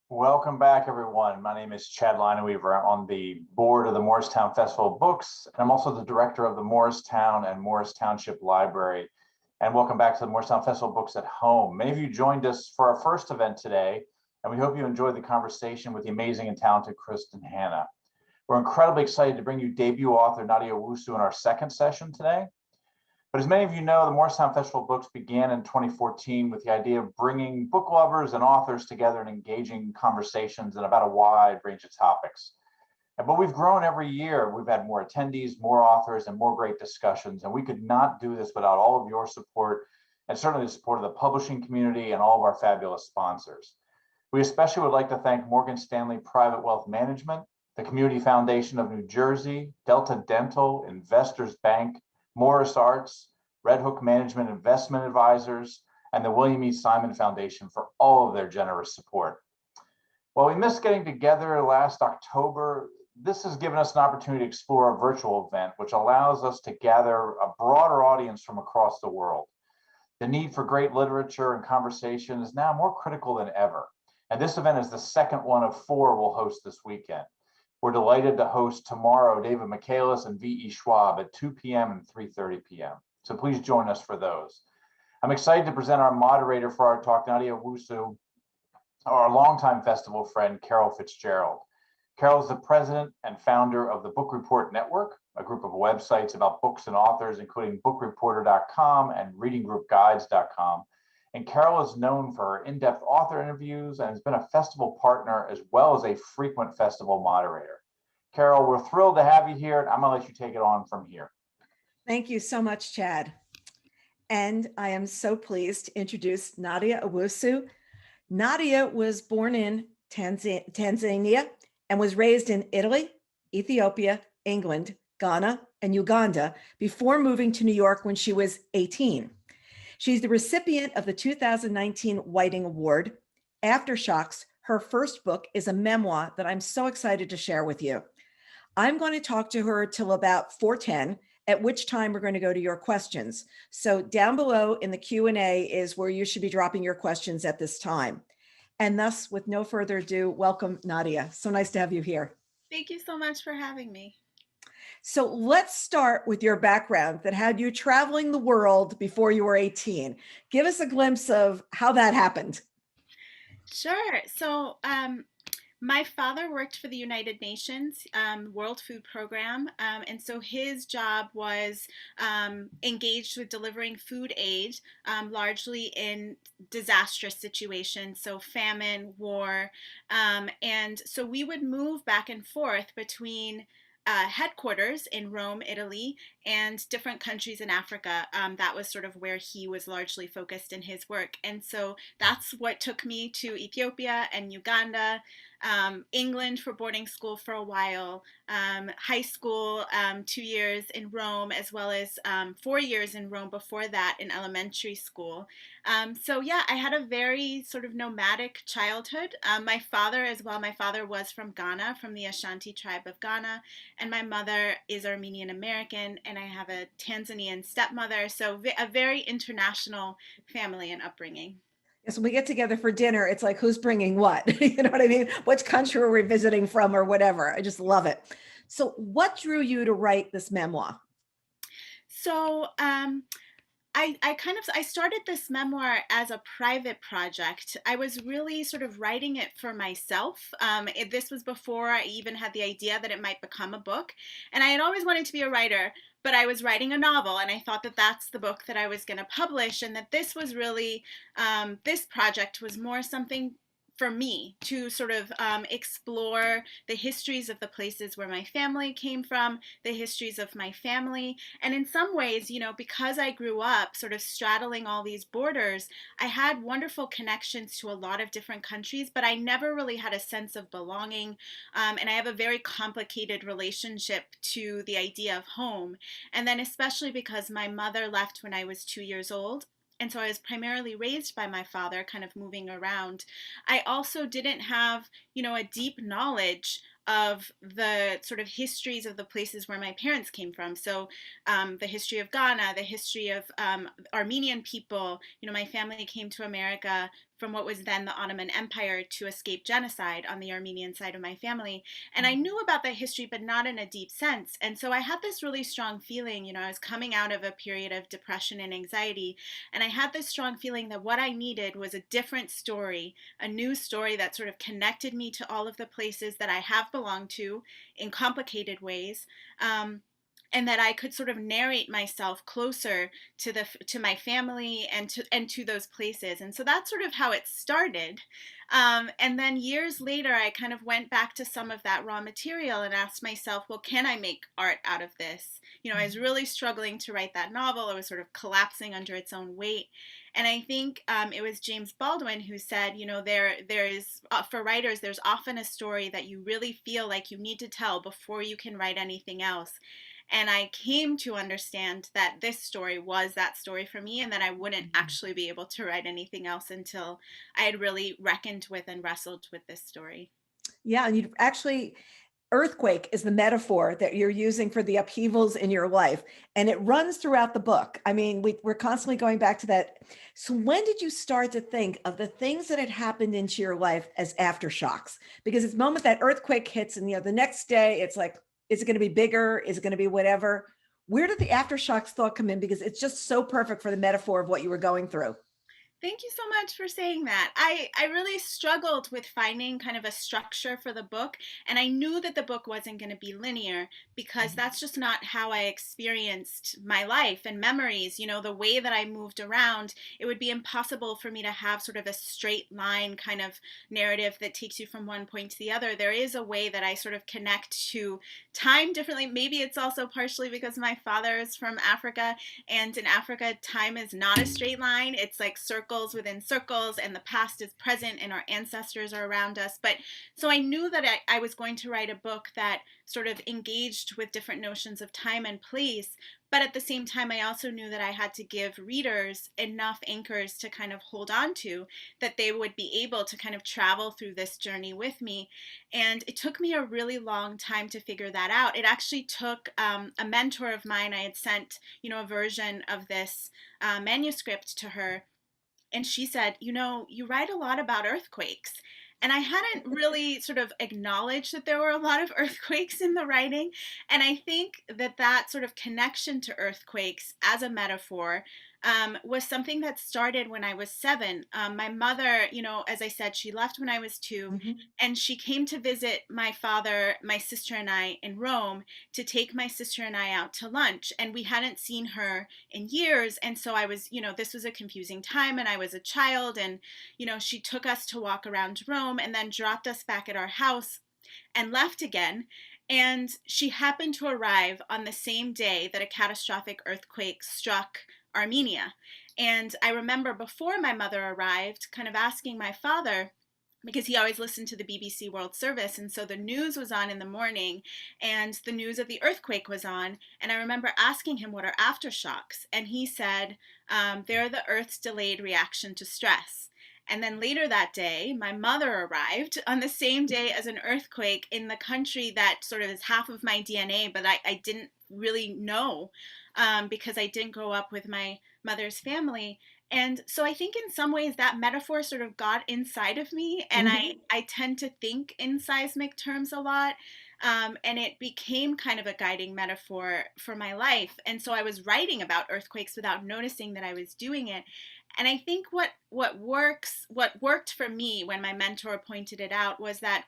Welcome back, everyone. My name is Chad Lineweaver. I'm on the board of the Morristown Festival of Books, and I'm also the director of the Morristown and Morris Township Library. And welcome back to the Morristown Festival of Books at Home. Many of you joined us for our first event today, and we hope you enjoyed the conversation with the amazing and talented Kristen Hanna. We're incredibly excited to bring you debut author Nadia Owusu in our second session today. But as many of you know, the Morristown Festival of Books began in 2014 with the idea of bringing book lovers and authors together in engaging conversations about a wide range of topics. But we've grown every year. We've had more attendees, more authors, and more great discussions. And we could not do this without all of your support, and certainly the support of the publishing community and all of our fabulous sponsors. We especially would like to thank Morgan Stanley Private Wealth Management, the Community Foundation of New Jersey, Delta Dental, Investors Bank, Morris Arts, Red Hook Management Investment Advisors, and the William E. Simon Foundation for all of their generous support. While we missed getting together last October, this has given us an opportunity to explore a virtual event, which allows us to gather a broader audience from across the world. The need for great literature and conversation is now more critical than ever. And this event is the second one of four we'll host this weekend. We're delighted to host tomorrow David Michaelis and V.E. Schwab at 2 p.m. and 3:30 p.m. So please join us for those. I'm excited to present our moderator for our talk, Nadia Owusu, our longtime festival friend, Carol Fitzgerald. Carol is the president and founder of the Book Report Network, a group of websites about books and authors, including bookreporter.com and readinggroupguides.com. And Carol is known for her in-depth author interviews and has been a festival partner as well as a frequent festival moderator. Carol, we're thrilled to have you here, and I'm going to let you take it on from here. Thank you so much, Chad. And I am so pleased to introduce Nadia Owusu. Nadia was born in Tanzania and was raised in Italy, Ethiopia, England, Ghana, and Uganda before moving to New York when she was 18. She's the recipient of the 2019 Whiting Award. Aftershocks, her first book, is a memoir that I'm so excited to share with you. I'm going to talk to her till about 4:10, at which time we're going to go to your questions. So down below in the Q&A is where you should be dropping your questions at this time. And thus, with no further ado, welcome, Nadia. So nice to have you here. Thank you so much for having me. So let's start with your background that had you traveling the world before you were 18. Give us a glimpse of how that happened. Sure. So my father worked for the United Nations World Food Program, and so his job was engaged with delivering food aid, largely in disastrous situations, so famine, war, and so we would move back and forth between headquarters in Rome, Italy, and different countries in Africa. That was sort of where he was largely focused in his work. And so that's what took me to Ethiopia and Uganda, England for boarding school for a while, high school, 2 years in Rome, as well as 4 years in Rome before that in elementary school. So yeah, I had a very sort of nomadic childhood. My father as well, my father was from Ghana, from the Ashanti tribe of Ghana, and my mother is Armenian American, and I have a Tanzanian stepmother, so a very international family and upbringing. Yes, when we get together for dinner, it's like, who's bringing what? You know what I mean? Which country are we visiting from or whatever? I just love it. So what drew you to write this memoir? So I started this memoir as a private project. I was really sort of writing it for myself. This was before I even had the idea that it might become a book. And I had always wanted to be a writer, but I was writing a novel, and I thought that that's the book that I was going to publish, and that this was really, this project was more something for me to sort of explore the histories of the places where my family came from, the histories of my family. And in some ways, you know, because I grew up sort of straddling all these borders, I had wonderful connections to a lot of different countries, but I never really had a sense of belonging. And I have a very complicated relationship to the idea of home. And then especially because my mother left when I was 2 years old, and so I was primarily raised by my father, kind of moving around. I also didn't have, you know, a deep knowledge of the sort of histories of the places where my parents came from. So the history of Ghana, the history of Armenian people. You know, my family came to America from what was then the Ottoman Empire to escape genocide on the Armenian side of my family. And I knew about that history, but not in a deep sense. And so I had this really strong feeling, you know, I was coming out of a period of depression and anxiety. And I had this strong feeling that what I needed was a different story, a new story that sort of connected me to all of the places that I have belonged to in complicated ways. And that I could sort of narrate myself closer to my family and to those places. And so that's sort of how it started. And then years later, I kind of went back to some of that raw material and asked myself, well, can I make art out of this? You know, I was really struggling to write that novel. It was sort of collapsing under its own weight. And I think it was James Baldwin who said, you know, there is, for writers, there's often a story that you really feel like you need to tell before you can write anything else. And I came to understand that this story was that story for me, and that I wouldn't actually be able to write anything else until I had really reckoned with and wrestled with this story. Yeah, and you actually, earthquake is the metaphor that you're using for the upheavals in your life, and it runs throughout the book. I mean, we're constantly going back to that. So when did you start to think of the things that had happened into your life as aftershocks? Because it's the moment that earthquake hits, and the next day it's like, is it going to be bigger? Is it going to be whatever? Where did the aftershocks thought come in? Because it's just so perfect for the metaphor of what you were going through. Thank you so much for saying that. I really struggled with finding kind of a structure for the book, and I knew that the book wasn't going to be linear because that's just not how I experienced my life and memories. You know, the way that I moved around, it would be impossible for me to have sort of a straight line kind of narrative that takes you from one point to the other. There is a way that I sort of connect to time differently. Maybe it's also partially because my father is from Africa, and in Africa, time is not a straight line. It's like circles within circles, and the past is present, and our ancestors are around us. But so I knew that I was going to write a book that sort of engaged with different notions of time and place. But at the same time, I also knew that I had to give readers enough anchors to kind of hold on to, that they would be able to kind of travel through this journey with me. And it took me a really long time to figure that out. It actually took a mentor of mine. I had sent, you know, a version of this manuscript to her. And she said, you know, you write a lot about earthquakes. And I hadn't really sort of acknowledged that there were a lot of earthquakes in the writing. And I think that that sort of connection to earthquakes as a metaphor was something that started when I was 7. My mother, you know, as I said, she left when I was 2, Mhm. and she came to visit my father, my sister, and I in Rome to take my sister and I out to lunch. And we hadn't seen her in years. And so I was, you know, this was a confusing time, and I was a child. And, you know, she took us to walk around Rome and then dropped us back at our house and left again. And she happened to arrive on the same day that a catastrophic earthquake struck Armenia. And I remember before my mother arrived, kind of asking my father, because he always listened to the BBC World Service. And so the news was on in the morning, and the news of the earthquake was on. And I remember asking him, what are aftershocks? And he said, they're the Earth's delayed reaction to stress. And then later that day, my mother arrived on the same day as an earthquake in the country that sort of is half of my DNA, but I didn't really know because I didn't grow up with my mother's family. And so I think in some ways that metaphor sort of got inside of me, and Mhm. I tend to think in seismic terms a lot. And it became kind of a guiding metaphor for my life. And so I was writing about earthquakes without noticing that I was doing it. And I think what worked for me when my mentor pointed it out was that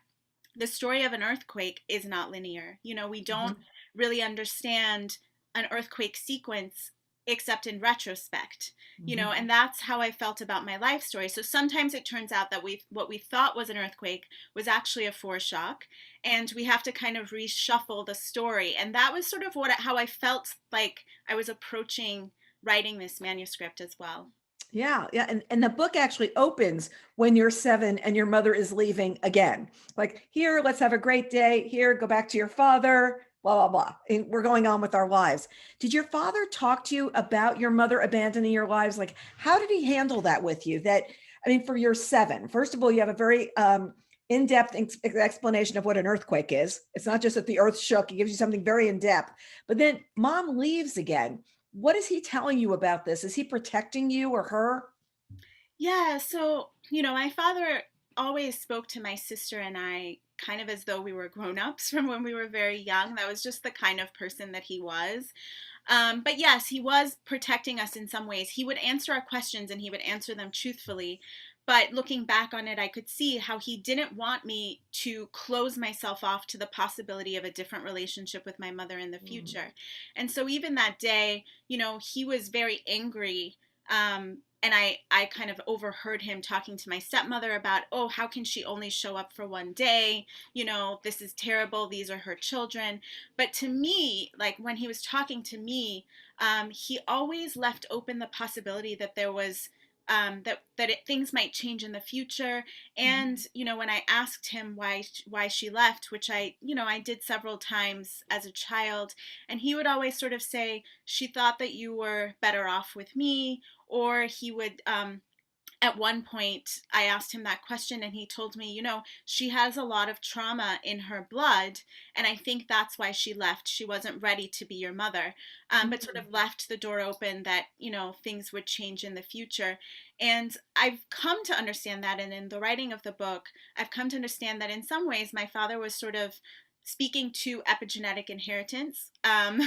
the story of an earthquake is not linear. You know, we don't Mhm. really understand an earthquake sequence except in retrospect, you know, Mhm. and that's how I felt about my life story. So sometimes it turns out that what we thought was an earthquake was actually a foreshock, and we have to kind of reshuffle the story. And that was sort of how I felt like I was approaching writing this manuscript as well. Yeah, yeah. And the book actually opens when you're 7 and your mother is leaving again. Like, here, let's have a great day. Here, go back to your father, blah, blah, blah. And we're going on with our lives. Did your father talk to you about your mother abandoning your lives? Like, how did he handle that with you? That, I mean, for your 7, first of all, you have a very in-depth explanation of what an earthquake is. It's not just that the earth shook, he gives you something very in-depth. But then mom leaves again. What is he telling you about this? Is he protecting you or her? Yeah, so, my father always spoke to my sister and I kind of as though we were grown-ups from when we were very young. That was just the kind of person that he was. But yes, he was protecting us in some ways. He would answer our questions and he would answer them truthfully. But looking back on it, I could see how he didn't want me to close myself off to the possibility of a different relationship with my mother in the Mm. future. And so even that day, he was very angry. And I kind of overheard him talking to my stepmother about, oh, how can she only show up for one day? This is terrible. These are her children. But to me, like when he was talking to me, he always left open the possibility that there was things might change in the future. And Mhm. when I asked him why she left, which I did several times as a child, and he would always sort of say she thought that you were better off with me, or he would at one point I asked him that question and he told me, she has a lot of trauma in her blood. And I think that's why she left. She wasn't ready to be your mother, but sort Mhm. of left the door open that, things would change in the future. And I've come to understand that. And in the writing of the book, I've come to understand that in some ways, my father was sort of speaking to epigenetic inheritance, and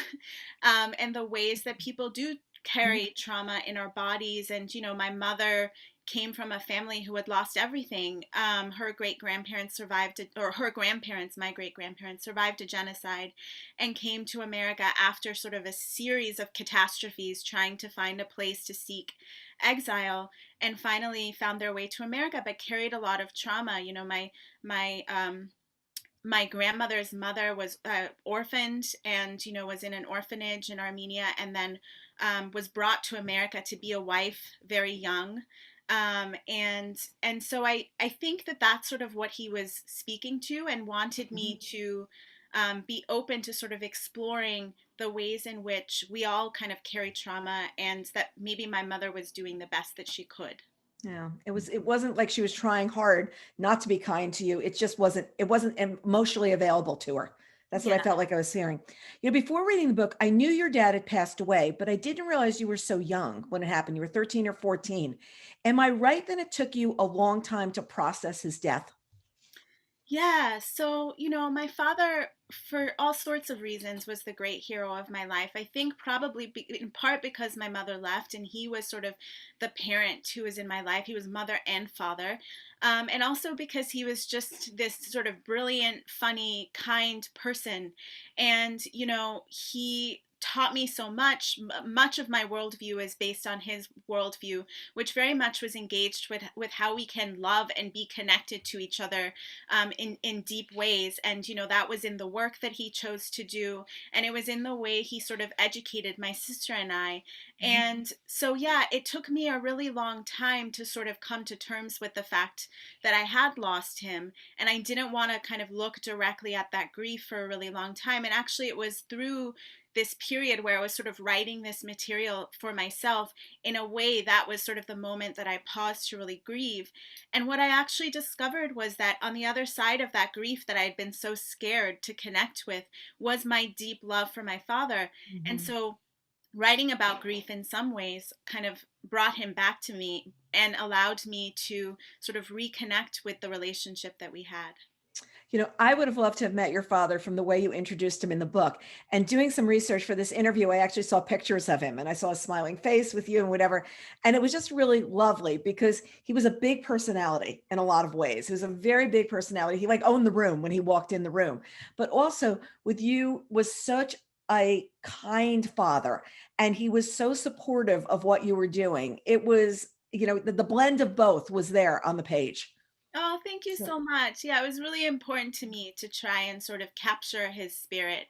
the ways that people do Mhm. carry trauma in our bodies. And my mother came from a family who had lost everything. Her great grandparents survived, or her grandparents, my great grandparents, survived a genocide and came to America after sort of a series of catastrophes, trying to find a place to seek exile, and finally found their way to America, but carried a lot of trauma. My my grandmother's mother was orphaned and was in an orphanage in Armenia, and then was brought to America to be a wife very young. And so I think that that's sort of what he was speaking to, and wanted Mhm. me to be open to sort of exploring the ways in which we all kind of carry trauma, and that maybe my mother was doing the best that she could. Yeah, it wasn't like she was trying hard not to be kind to you. It just wasn't emotionally available to her. That's what I Yeah. felt like I was hearing. Before reading the book, I knew your dad had passed away, but I didn't realize you were so young when it happened. You were 13 or 14. Am I right that it took you a long time to process his death? Yeah, so, my father, for all sorts of reasons, was the great hero of my life. I think probably in part because my mother left and he was sort of the parent who was in my life. He was mother and father. And also because he was just this sort of brilliant, funny, kind person. And, he taught me so much. Much of my worldview is based on his worldview, which very much was engaged with how we can love and be connected to each other in deep ways. And that was in the work that he chose to do, and it was in the way he sort of educated my sister and I. Mhm. And so yeah, it took me a really long time to sort of come to terms with the fact that I had lost him, and I didn't want to kind of look directly at that grief for a really long time. And actually it was through this period where I was sort of writing this material for myself, in a way that was sort of the moment that I paused to really grieve. And what I actually discovered was that on the other side of that grief that I had been so scared to connect with was my deep love for my father. And Mhm. so writing about grief in some ways kind of brought him back to me and allowed me to sort of reconnect with the relationship that we had. I would have loved to have met your father from the way you introduced him in the book. And doing some research for this interview, I actually saw pictures of him and I saw a smiling face with you and whatever. And it was just really lovely because he was a big personality in a lot of ways. He was a very big personality. He like owned the room when he walked in the room. But also with you was such a kind father, and he was so supportive of what you were doing. It was, the blend of both was there on the page. Oh, thank you So so much. Yeah, it was really important to me to try and sort of capture his spirit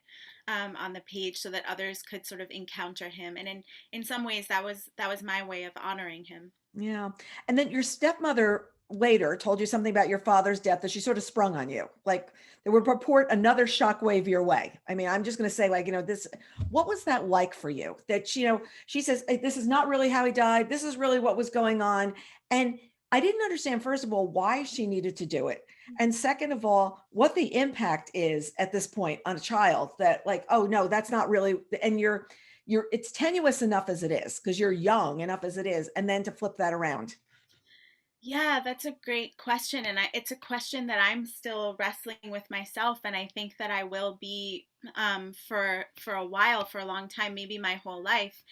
on the page so that others could sort of encounter him. And in some ways, that was my way of honoring him. yeah. And then your stepmother later told you something about your father's death that she sort of sprung on you. Like there would report another shockwave your way. I mean, I'm just going to say, like, this, what was that like for you? That, she says, this is not really how he died. This is really what was going on. And I didn't understand, first of all, why she needed to do it. And second of all, what the impact is at this point on a child that, like, oh no, that's not really, and it's tenuous enough as it is because you're young enough as it is, and then to flip that around. Yeah, that's a great question, and it's a question that I'm still wrestling with myself, and I think that I will be for a while, for a long time, maybe my whole life.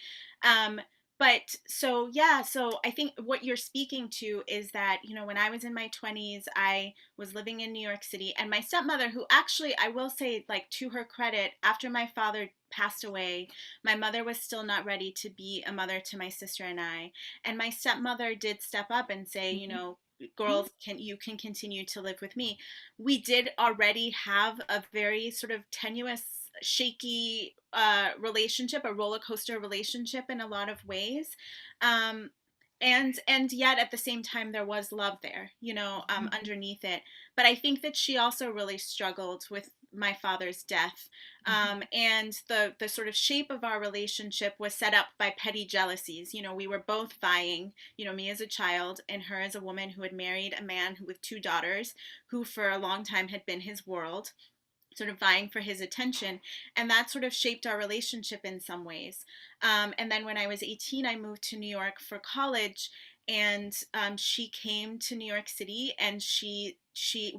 Um, but so yeah, so I think what you're speaking to is that, when I was in my 20s, I was living in New York City, and my stepmother, who actually, I will say, like, to her credit, after my father passed away, my mother was still not ready to be a mother to my sister and I. And my stepmother did step up and say, Mhm. girls, can continue to live with me. We did already have a very sort of tenuous, shaky relationship, a roller coaster relationship in a lot of ways. um, and yet at the same time there was love there, Mhm. underneath it. But I think that she also really struggled with my father's death. Mhm. And the sort of shape of our relationship was set up by petty jealousies. We were both vying, me as a child and her as a woman who had married a man who, with two daughters, who for a long time had been his world, sort of vying for his attention. And that sort of shaped our relationship in some ways. And then when I was 18, I moved to New York for college. And she came to New York City, and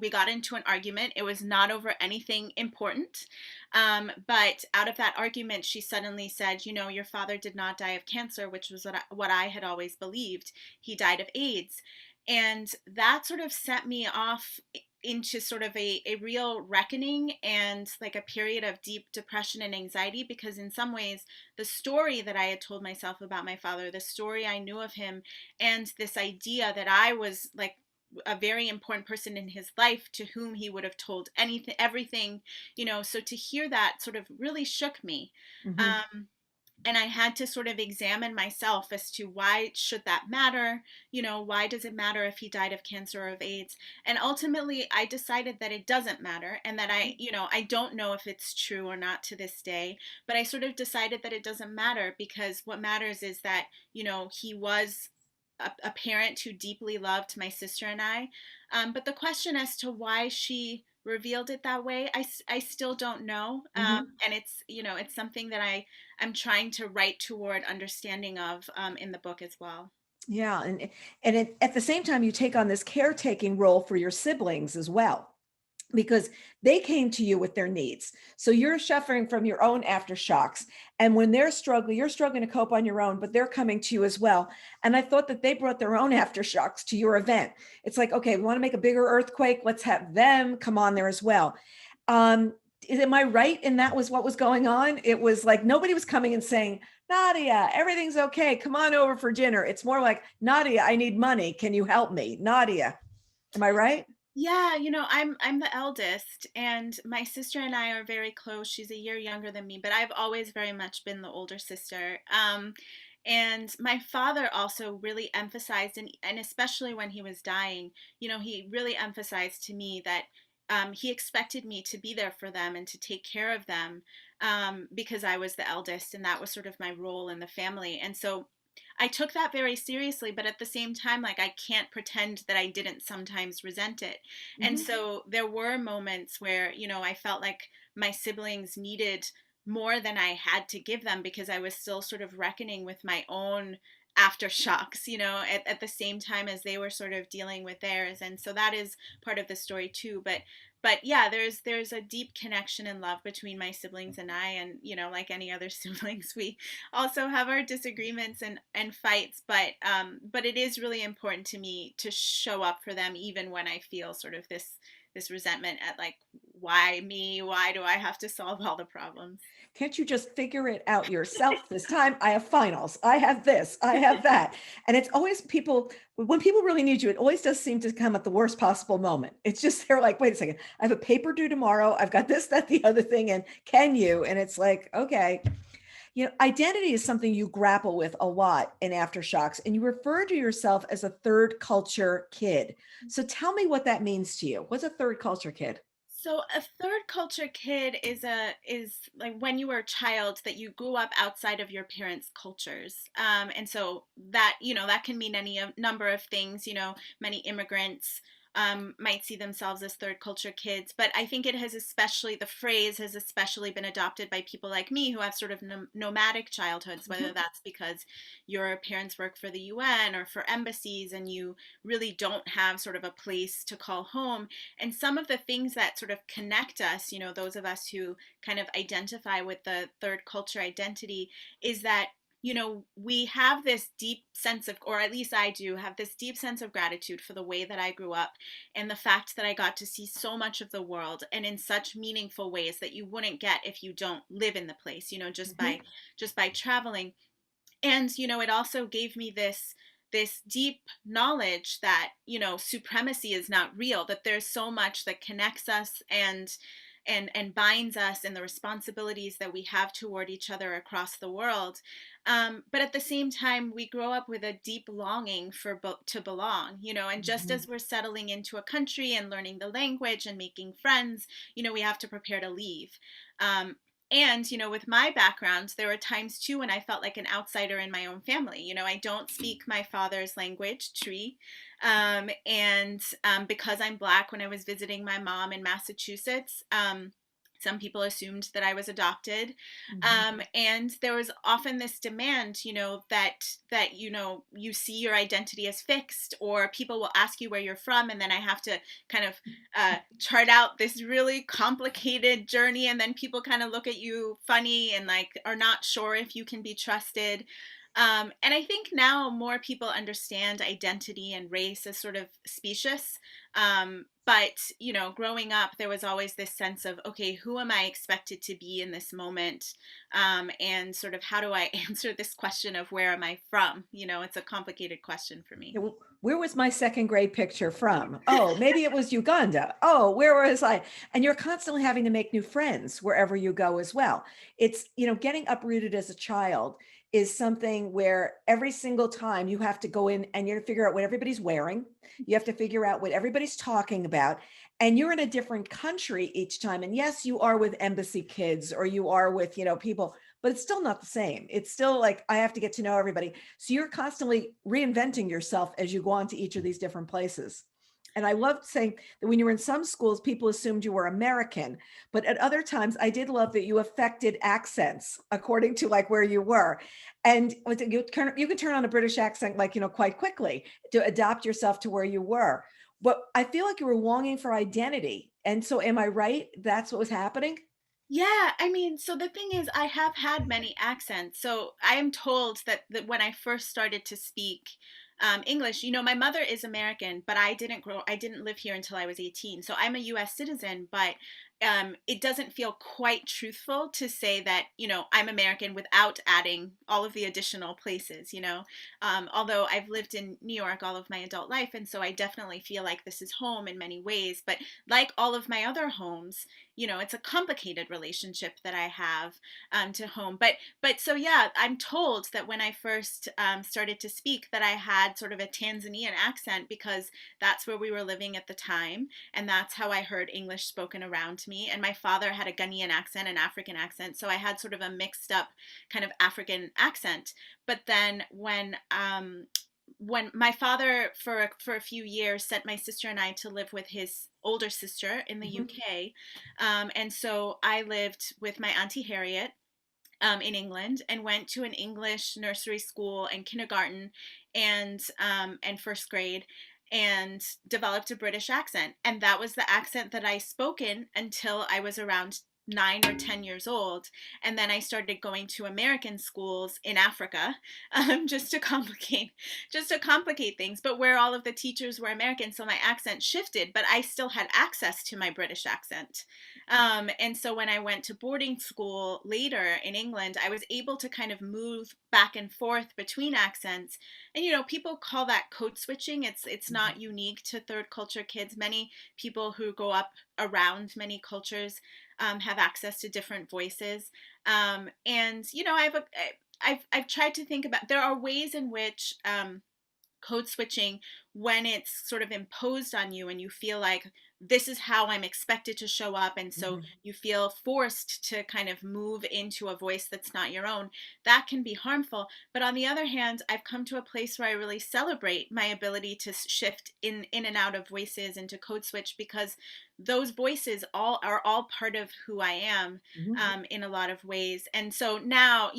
we got into an argument. It was not over anything important, but out of that argument, she suddenly said, your father did not die of cancer, which was what I had always believed. He died of AIDS. And that sort of set me off into sort of a real reckoning and like a period of deep depression and anxiety, because in some ways the story that I had told myself about my father, the story I knew of him, and this idea that I was like a very important person in his life to whom he would have told anything, everything, so to hear that sort of really shook me. Mhm. um, and I had to sort of examine myself as to why should that matter? Why does it matter if he died of cancer or of AIDS? And ultimately, I decided that it doesn't matter, and that I don't know if it's true or not to this day, but I sort of decided that it doesn't matter, because what matters is that, he was a parent who deeply loved my sister and I. But the question as to why she revealed it that way, I still don't know. Mhm. And it's something that I'm trying to write toward understanding of in the book as well. Yeah, at the same time, you take on this caretaking role for your siblings as well, because they came to you with their needs. So you're suffering from your own aftershocks. And when they're struggling, you're struggling to cope on your own, but they're coming to you as well. And I thought that they brought their own aftershocks to your event. It's like, okay, we want to make a bigger earthquake. Let's have them come on there as well. Um, am I right? And that was what was going on. It was like nobody was coming and saying, Nadia, everything's okay. Come on over for dinner. It's more like, Nadia, I need money. Can you help me? Nadia, am I right? Yeah, I'm the eldest, and my sister and I are very close. She's a year younger than me, but I've always very much been the older sister. And my father also really emphasized, and especially when he was dying, he really emphasized to me that he expected me to be there for them and to take care of them, because I was the eldest, and that was sort of my role in the family. And so I took that very seriously, but at the same time, like, I can't pretend that I didn't sometimes resent it. And Mhm. so there were moments where, I felt like my siblings needed more than I had to give them, because I was still sort of reckoning with my own aftershocks, at the same time as they were sort of dealing with theirs. And so that is part of the story too. But yeah, there's a deep connection and love between my siblings and I. And, like any other siblings, we also have our disagreements and fights, but it is really important to me to show up for them, even when I feel sort of this resentment at, like, why me? Why do I have to solve all the problems? Can't you just figure it out yourself this time? I have finals. I have this. I have that. And it's always people, when people really need you, it always does seem to come at the worst possible moment. It's just, they're like, wait a second, I have a paper due tomorrow. I've got this, that, the other thing. And can you? And it's like, okay. Identity is something you grapple with a lot in Aftershocks, and you refer to yourself as a third culture kid. So tell me what that means to you. What's a third culture kid? So a third culture kid is like when you were a child that you grew up outside of your parents' cultures, and so that that can mean any number of things. Many immigrants might see themselves as third culture kids. But I think it has especially, the phrase has especially been adopted by people like me who have sort of nomadic childhoods, whether Mhm. that's because your parents work for the UN or for embassies and you really don't have sort of a place to call home. And some of the things that sort of connect us, those of us who kind of identify with the third culture identity, is that we have this deep sense of, or at least I do have this deep sense of gratitude for the way that I grew up and the fact that I got to see so much of the world and in such meaningful ways that you wouldn't get if you don't live in the place, Mhm. just by traveling. And it also gave me this deep knowledge that supremacy is not real, that there's so much that connects us and binds us and the responsibilities that we have toward each other across the world. But at the same time, we grow up with a deep longing to belong, and just Mhm. as we're settling into a country and learning the language and making friends, we have to prepare to leave. um, and with my background, there were times too when I felt like an outsider in my own family. I don't speak my father's language, Tree. And because I'm Black, when I was visiting my mom in Massachusetts, some people assumed that I was adopted. Mhm. And there was often this demand, that you see your identity as fixed, or people will ask you where you're from, and then I have to kind of chart out this really complicated journey, and then people kind of look at you funny and like are not sure if you can be trusted. And I think now more people understand identity and race as sort of specious. But growing up, there was always this sense of, okay, who am I expected to be in this moment? And sort of how do I answer this question of where am I from? It's a complicated question for me. Yeah, where was my second grade picture from? Oh, maybe it was Uganda. Oh, where was I? And you're constantly having to make new friends wherever you go as well. It's, getting uprooted as a child is something where every single time you have to go in and you have to figure out what everybody's wearing. You have to figure out what everybody's talking about. And you're in a different country each time. And yes, you are with embassy kids or you are with, people, but it's still not the same. It's still like I have to get to know everybody. So you're constantly reinventing yourself as you go on to each of these different places. And I loved saying that when you were in some schools, people assumed you were American, but at other times, I did love that you affected accents according to like where you were. And you can turn on a British accent like, quite quickly to adapt yourself to where you were. But I feel like you were longing for identity. And so am I right? That's what was happening? Yeah, I mean, so the thing is, I have had many accents. So I am told that when I first started to speak English, my mother is American, but I didn't live here until I was 18. So I'm a US citizen, but it doesn't feel quite truthful to say that, I'm American without adding all of the additional places, although I've lived in New York all of my adult life. And so I definitely feel like this is home in many ways. But like all of my other homes, it's a complicated relationship that I have to home. But so yeah, I'm told that when I first started to speak, that I had sort of a Tanzanian accent because that's where we were living at the time, and that's how I heard English spoken around me. And my father had a Ghanaian accent, an African accent, so I had sort of a mixed up kind of African accent. But then when my father for a few years sent my sister and I to live with his older sister in the Mhm. UK, and so I lived with my auntie Harriet in England and went to an English nursery school and kindergarten and first grade and developed a British accent. And that was the accent that I spoken until I was around 9 or 10 years old. And then I started going to American schools in Africa, just to complicate things, but where all of the teachers were American. So my accent shifted, but I still had access to my British accent. And so when I went to boarding school later in England, I was able to kind of move back and forth between accents. And people call that code switching. It's Mhm. not unique to third culture kids. Many people who grow up around many cultures have access to different voices. And I've tried to think about, there are ways in which code switching when it's sort of imposed on you and you feel like this is how I'm expected to show up, and so Mhm. you feel forced to kind of move into a voice that's not your own, that can be harmful. But on the other hand, I've come to a place where I really celebrate my ability to shift in and out of voices and to code switch, because those voices all part of who I am, Mhm. in a lot of ways. And so now,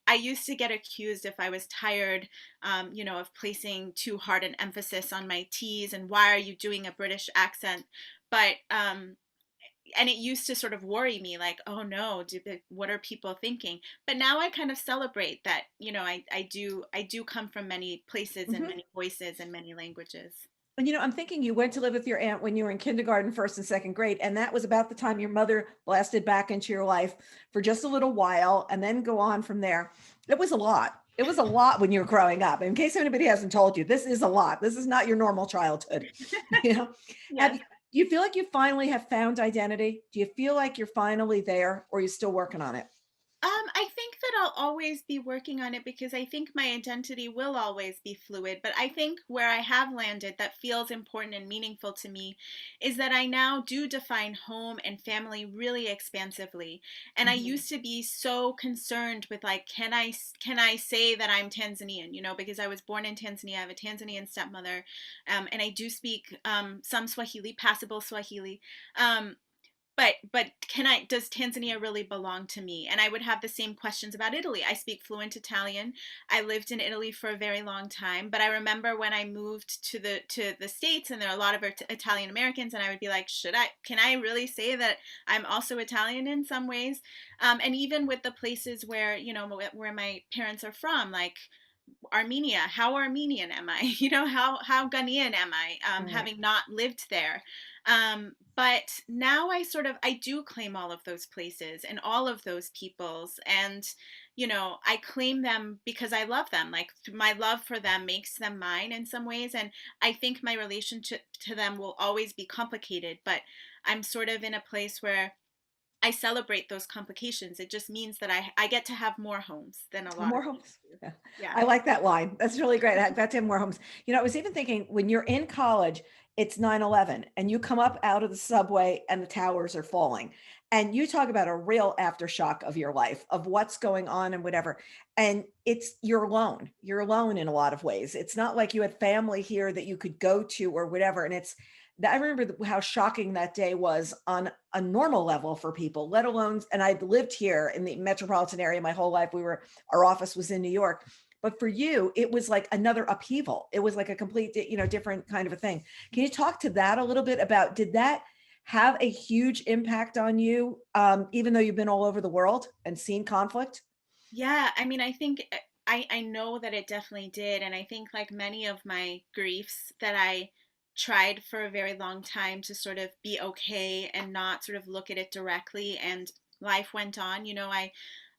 I used to get accused if I was tired, of placing too hard an emphasis on my T's and why are you doing a British accent? But and it used to sort of worry me, like, oh no, what are people thinking? But now I kind of celebrate that, I do come from many places and Mhm. many voices and many languages. And I'm thinking you went to live with your aunt when you were in kindergarten, first and second grade, and that was about the time your mother blasted back into your life for just a little while and then go on from there. It was a lot. It was a lot when you were growing up. In case anybody hasn't told you, this is a lot. This is not your normal childhood. You know, have Yes. you, do you feel like you finally have found identity? Do you feel like you're finally there, or are you still working on it? I think that I'll always be working on it because I think my identity will always be fluid. But I think where I have landed that feels important and meaningful to me is that I now do define home and family really expansively. And I Mhm. used to be so concerned with, like, can I say that I'm Tanzanian? Because I was born in Tanzania. I have a Tanzanian stepmother, and I do speak some Swahili, passable Swahili. Um, but does Tanzania really belong to me? And I would have the same questions about Italy. I speak fluent Italian. I lived in Italy for a very long time, but I remember when I moved to the States, and there are a lot of Italian Americans, and I would be like, can I really say that I'm also Italian in some ways? And even with the places where, where my parents are from, like Armenia, how Armenian am I? How Ghanaian am I, Right. having not lived there? But now I do claim all of those places and all of those peoples, and I claim them because I love them. Like, my love for them makes them mine in some ways, and I think my relationship to them will always be complicated. But I'm sort of in a place where I celebrate those complications. It just means that I get to have more homes than a lot of More people homes. do. Yeah. Yeah. I like that line. That's really great. I got to have more homes. I was even thinking when you're in college, it's 9/11, and you come up out of the subway and the towers are falling. And you talk about a real aftershock of your life, of what's going on and whatever. And you're alone. You're alone in a lot of ways. It's not like you had family here that you could go to or whatever. And I remember how shocking that day was on a normal level for people, let alone, and I'd lived here in the metropolitan area my whole life. Our office was in New York. But for you, it was like another upheaval. It was like a complete, different kind of a thing. Can you talk to that a little bit about, did that have a huge impact on you, even though you've been all over the world and seen conflict? Yeah, I mean, I think I know that it definitely did, and I think, like many of my griefs, that I tried for a very long time to sort of be okay and not sort of look at it directly, and life went on.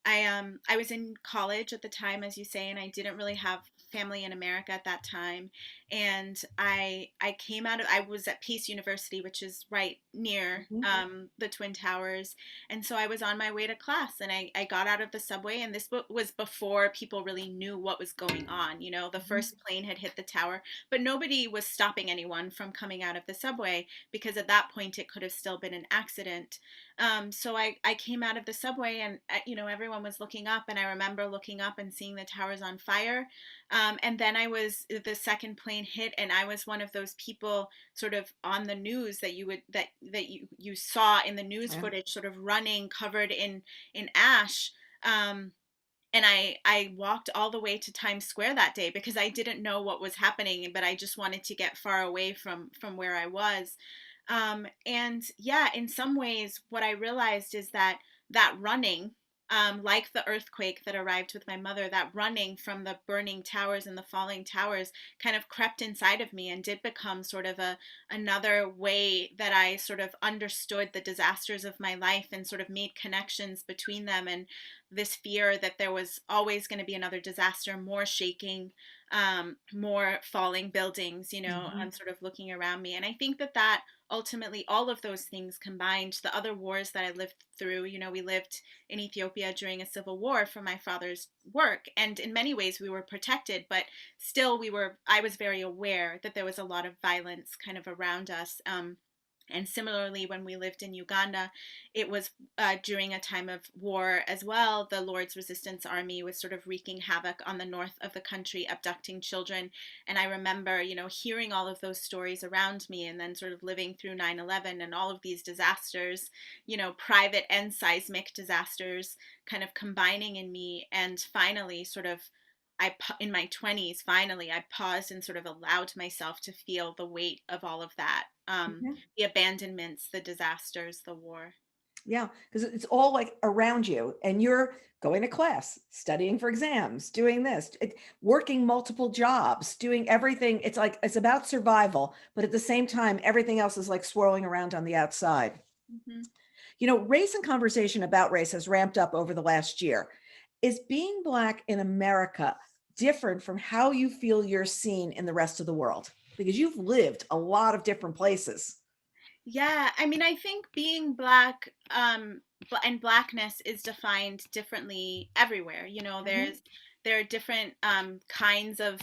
I was in college at the time, as you say, and I didn't really have family in America at that time. And I came out of I was at Pace University, which is right near Mhm. the Twin Towers. And so I was on my way to class, and I got out of the subway, and this was before people really knew what was going on. The Mhm. first plane had hit the tower, but nobody was stopping anyone from coming out of the subway, because at that point it could have still been an accident. So I came out of the subway, and everyone was looking up, and I remember looking up and seeing the towers on fire. And then the second plane hit, and I was one of those people sort of on the news that you saw in the news Yeah. footage, sort of running covered in ash. Um, and I walked all the way to Times Square that day because I didn't know what was happening, but I just wanted to get far away from where I was. And yeah, in some ways, what I realized is that running, like the earthquake that arrived with my mother, that running from the burning towers and the falling towers kind of crept inside of me and did become sort of another way that I sort of understood the disasters of my life and sort of made connections between them, and this fear that there was always going to be another disaster, more shaking, more falling buildings, Mhm. sort of looking around me. And I think that ultimately all of those things combined, the other wars that I lived through, we lived in Ethiopia during a civil war for my father's work. And in many ways we were protected, but still I was very aware that there was a lot of violence kind of around us. And similarly, when we lived in Uganda, it was during a time of war as well. The Lord's Resistance Army was sort of wreaking havoc on the north of the country, abducting children. And I remember, hearing all of those stories around me, and then sort of living through 9/11 and all of these disasters, private and seismic disasters kind of combining in me. And finally, sort of, in my 20s, finally, I paused and sort of allowed myself to feel the weight of all of that. Mhm. The abandonments, the disasters, the war. Yeah, because it's all like around you, and you're going to class, studying for exams, doing this, working multiple jobs, doing everything. It's like it's about survival, but at the same time, everything else is like swirling around on the outside. Mm-hmm. Race and conversation about race has ramped up over the last year. Is being Black in America different from how you feel you're seen in the rest of the world? Because you've lived a lot of different places. Yeah, I mean, I think being Black and Blackness is defined differently everywhere. Mhm. There are different kinds of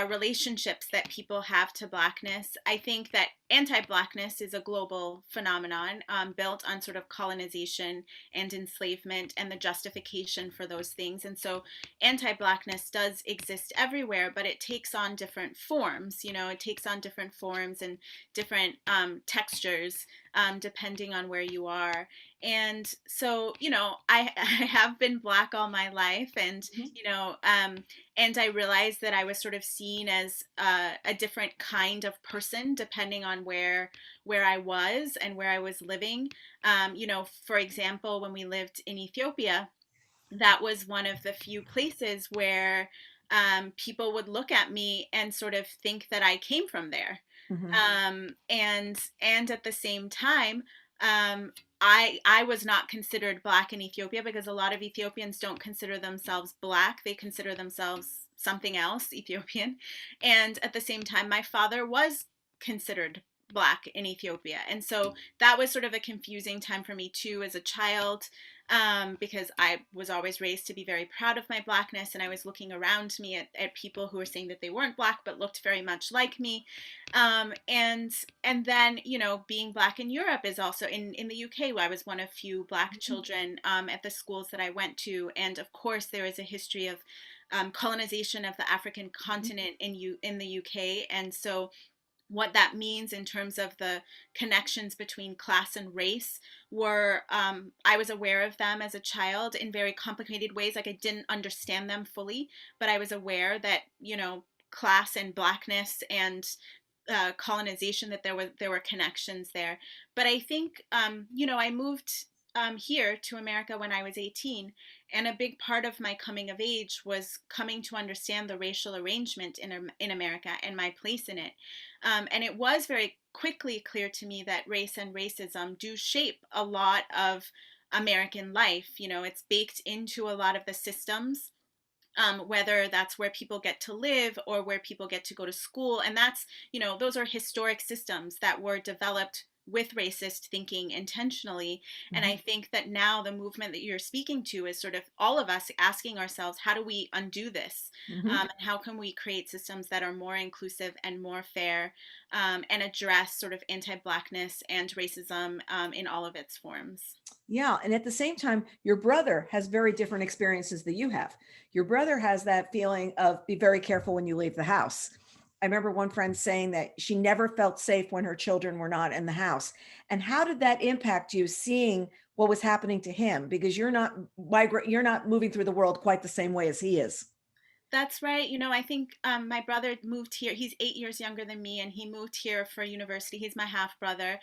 relationships that people have to Blackness. I think that anti-Blackness is a global phenomenon, built on sort of colonization and enslavement and the justification for those things. And so anti-Blackness does exist everywhere, but it takes on different forms. It takes on different forms and different textures, depending on where you are. And so, I have been Black all my life, and Mhm. and I realized that I was sort of seen as a different kind of person depending on where I was and where I was living. For example, when we lived in Ethiopia, that was one of the few places where people would look at me and sort of think that I came from there. Mhm. And at the same time, I was not considered Black in Ethiopia because a lot of Ethiopians don't consider themselves Black; they consider themselves something else, Ethiopian. And at the same time, my father was considered Black in Ethiopia, and so that was sort of a confusing time for me too as a child, because I was always raised to be very proud of my Blackness, and I was looking around me at people who were saying that they weren't Black but looked very much like me. And then, being Black in Europe is also in the UK. I was one of few Black children at the schools that I went to, and of course there is a history of colonization of the African continent in the UK. And so what that means in terms of the connections between class and race were, I was aware of them as a child in very complicated ways. Like, I didn't understand them fully, but I was aware that, class and Blackness and colonization, that there were connections there. But I think, I moved here to America when I was 18, and a big part of my coming of age was coming to understand the racial arrangement in America and my place in it. And it was very quickly clear to me that race and racism do shape a lot of American life. It's baked into a lot of the systems, whether that's where people get to live or where people get to go to school. And that's, those are historic systems that were developed with racist thinking intentionally. And I Mhm. think that now the movement that you're speaking to is sort of all of us asking ourselves, how do we undo this? Mhm. And how can we create systems that are more inclusive and more fair, and address sort of anti-Blackness and racism in all of its forms? Yeah. And at the same time, your brother has very different experiences that you have. Your brother has that feeling of be very careful when you leave the house. I remember one friend saying that she never felt safe when her children were not in the house. And how did that impact you seeing what was happening to him? Because you're not moving through the world quite the same way as he is. That's right. I think my brother moved here. He's 8 years younger than me, and he moved here for university. He's my half brother.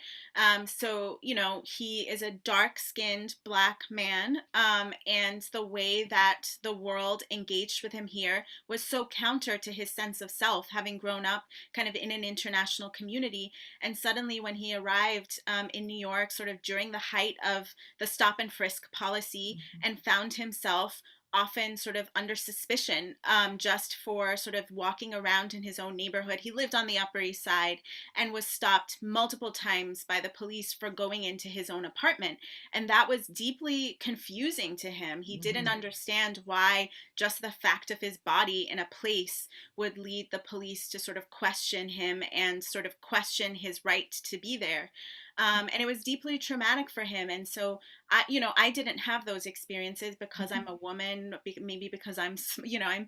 So, he is a dark skinned Black man. And the way that the world engaged with him here was so counter to his sense of self, having grown up kind of in an international community. And suddenly, when he arrived in New York, sort of during the height of the stop and frisk policy, and found himself often sort of under suspicion, just for sort of walking around in his own neighborhood. He lived on the Upper East Side and was stopped multiple times by the police for going into his own apartment. And that was deeply confusing to him. He didn't understand why just the fact of his body in a place would lead the police to sort of question him and sort of question his right to be there. And it was deeply traumatic for him. And so I didn't have those experiences because I'm a woman, maybe because I'm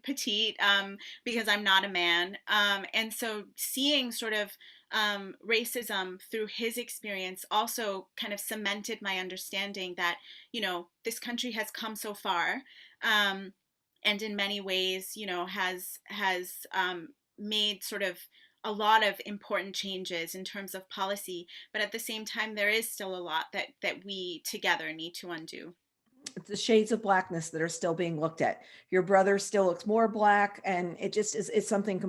petite, because I'm not a man. And so seeing sort of racism through his experience also kind of cemented my understanding that, this country has come so far. And in many ways, has made sort of a lot of important changes in terms of policy, but at the same time, there is still a lot that we together need to undo. It's the shades of blackness that are still being looked at. Your brother still looks more black, and it just is, it's something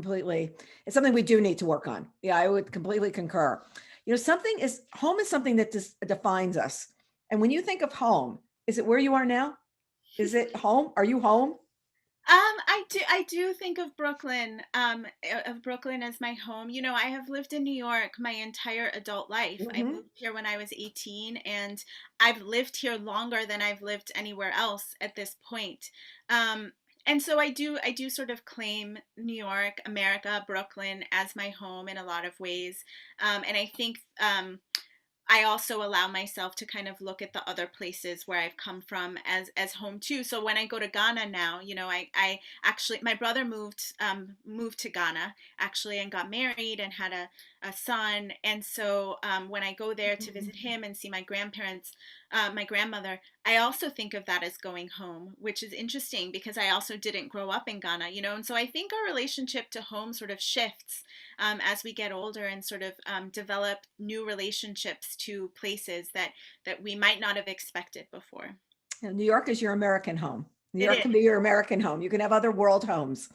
we do need to work on. Yeah, I would completely concur. Home is something that defines us. And when you think of home, is it where you are now? Is it home? Are you home? I do think of Brooklyn as my home. I have lived in New York my entire adult life. I Mhm. moved here when I was 18, and I've lived here longer than I've lived anywhere else at this point. And so I do sort of claim New York, America, Brooklyn as my home in a lot of ways. And I think I also allow myself to kind of look at the other places where I've come from as home too. So when I go to Ghana now, I actually, my brother moved to Ghana actually and got married and had a son. And so when I go there to visit him and see my grandparents, my grandmother, I also think of that as going home, which is interesting because I also didn't grow up in Ghana, and so I think our relationship to home sort of shifts as we get older and sort of develop new relationships to places that we might not have expected before. New York is your American home. New It York can is. be your American home. You can have other world homes.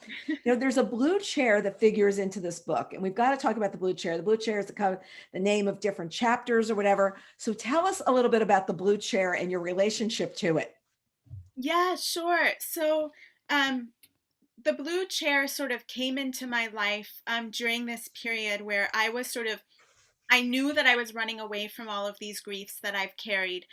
There's a blue chair that figures into this book, and we've got to talk about the blue chair. The blue chair is the name of different chapters or whatever. So tell us a little bit about the blue chair and your relationship to it. Yeah, sure. So um, the blue chair sort of came into my life during this period where I knew that I was running away from all of these griefs that I've carried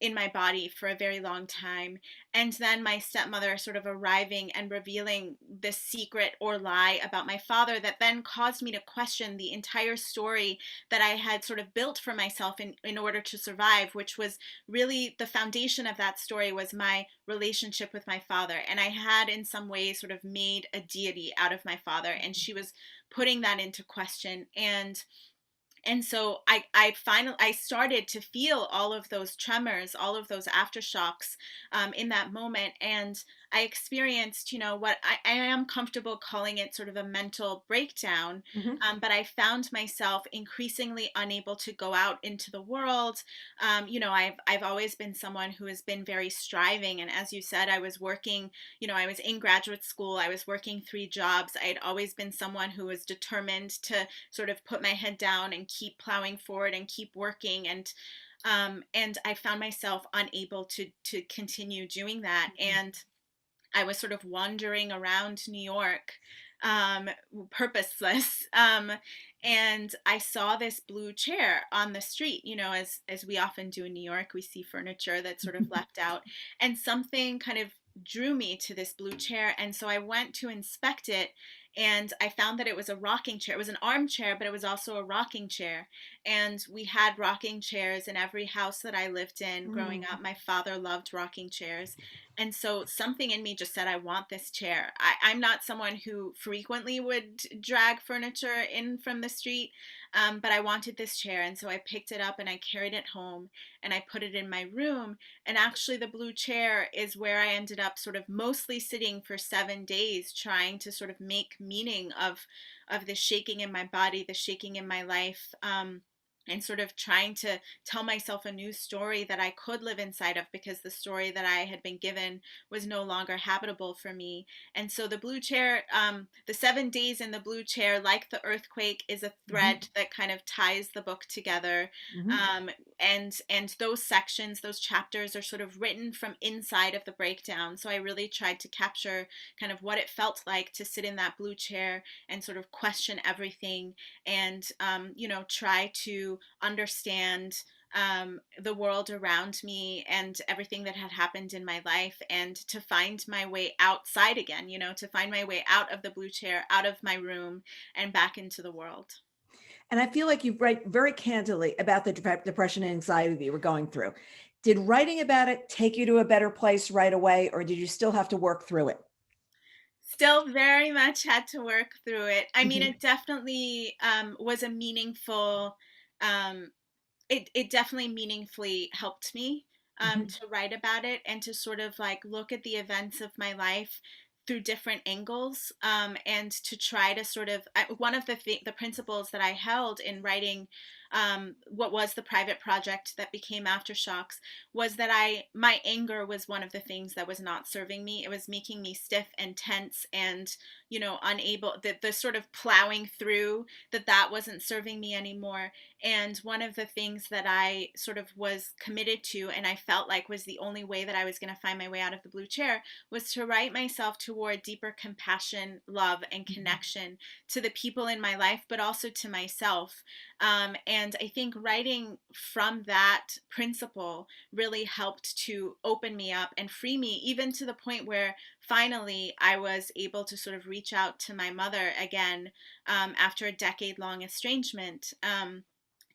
in my body for a very long time. And then my stepmother sort of arriving and revealing this secret or lie about my father that then caused me to question the entire story that I had sort of built for myself in order to survive, which was really the foundation of that story was my relationship with my father. And I had in some ways sort of made a deity out of my father, and she was putting that into question. And so I started to feel all of those tremors, all of those aftershocks in that moment. And I experienced, what I am comfortable calling it sort of a mental breakdown. Mhm. But I found myself increasingly unable to go out into the world. I've always been someone who has been very striving. And as you said, I was working, I was in graduate school, I was working 3 jobs. I had always been someone who was determined to sort of put my head down and keep plowing forward and keep working. And I found myself unable to continue doing that. And I was sort of wandering around New York, purposeless. And I saw this blue chair on the street, as we often do in New York, we see furniture that's sort of left out, and something kind of drew me to this blue chair. And so I went to inspect it, and I found that it was a rocking chair. It was an armchair, but it was also a rocking chair. And we had rocking chairs in every house that I lived in growing up. My father loved rocking chairs. And so something in me just said, I want this chair. I'm not someone who frequently would drag furniture in from the street, but I wanted this chair. And so I picked it up and I carried it home and I put it in my room. And actually, the blue chair is where I ended up sort of mostly sitting for 7 days, trying to sort of make meaning of the shaking in my body, the shaking in my life. and sort of trying to tell myself a new story that I could live inside of, because the story that I had been given was no longer habitable for me. And so the blue chair, the 7 days in the blue chair, like the earthquake, is a Mhm. thread that kind of ties the book together. Mhm. And those sections, those chapters, are sort of written from inside of the breakdown. So I really tried to capture kind of what it felt like to sit in that blue chair and sort of question everything, and try to understand the world around me and everything that had happened in my life, and to find my way outside again, to find my way out of the blue chair, out of my room, and back into the world. And I feel like you write very candidly about the depression and anxiety that you were going through. Did writing about it take you to a better place right away, or did you still have to work through it? Still very much had to work through it. I mean, Mhm. it definitely was a meaningful um, it definitely meaningfully helped me Mhm. to write about it, and to sort of like look at the events of my life through different angles, and to try to sort of one of the principles that I held in writing what was the private project that became Aftershocks was that my anger was one of the things that was not serving me. It was making me stiff and tense, and unable, the sort of plowing through, that wasn't serving me anymore. And one of the things that I sort of was committed to, and I felt like was the only way that I was going to find my way out of the blue chair, was to write myself toward deeper compassion, love, and Mhm. connection to the people in my life, but also to myself. And I think writing from that principle really helped to open me up and free me, even to the point where finally I was able to sort of reach out to my mother again, after a decade-long estrangement.